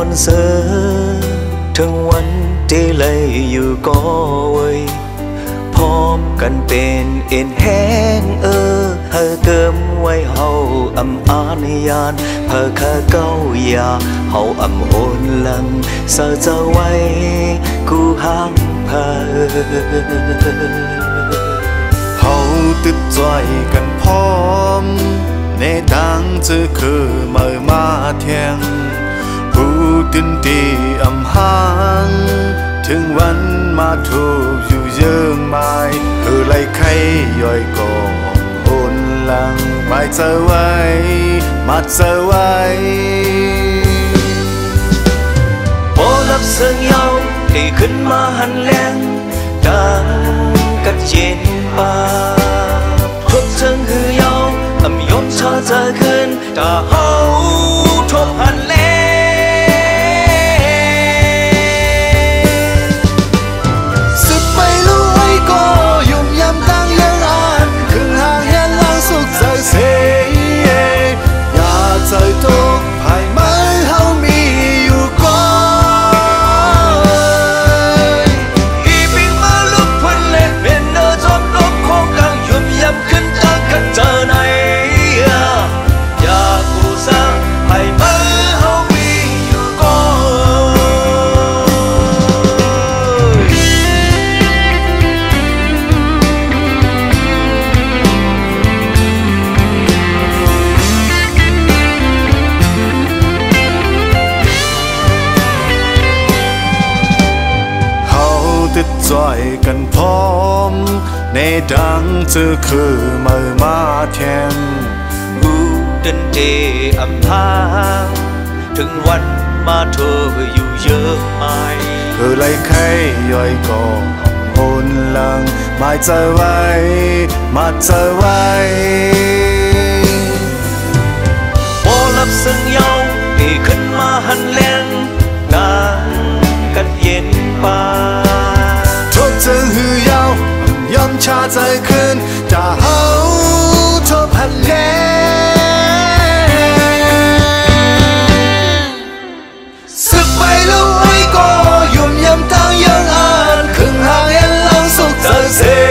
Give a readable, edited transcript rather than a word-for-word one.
วนเสือถึงวันที่เลยอยู่ก็ไว้พร้อมกันเป็นเอ็นแห้งเฮอเกิมไว้เฮาอำอานยานเพอข้าเก้ายาเฮาอำโอนลังเสอเจอไว้กูห่างเพอเฮาติดใจกันพร้อมในดังจะคือเมื่อมาเทียงผู้ตินตีอำหางถึงวันมาถูกอยู่เยื่องไม้คือไล่ไข่ย่อยก่อโอนหลังไม่เจอไว้มาเจอไว้พอรับเสียงยาวที่ขึ้นมาหันแรงดังกัดเย็นป่าทุกเชิงคือยาวอำยมชาจะขึ้นตาเฮาทบหันแรงเสียอย่าใจตกภายไม้เฮามีอยู่ก่อนอีปิงมาลุกพันเล่นเป็นเนอจอมลบของกลางยุบยับขึ้นทางกันเจอไหนอย่ากูสร้างภายไม้เฮามีอยู่ก่ติดใจกันพร้อมในดังจะคือเมื่อมาแทงหูดันเดอำพางถึงวันมาเธออยู่เยอะไหมคือไล่ไข่ย่อยก่อโอนหลังไม่เจอไว้มาเจอไว้พอรับซึ่งยาวที่ขึ้นมาหันแรงดังกัดเย็นป่าทุกเชิงหือยาวย้ำชาใจขึ้นตาเฮาทบหันแล้สึกไปแล้วไอ้ก็ยุ่มยำตั้งยังอ่านครึ่งห่างเห็นหลังสุขใจเสีย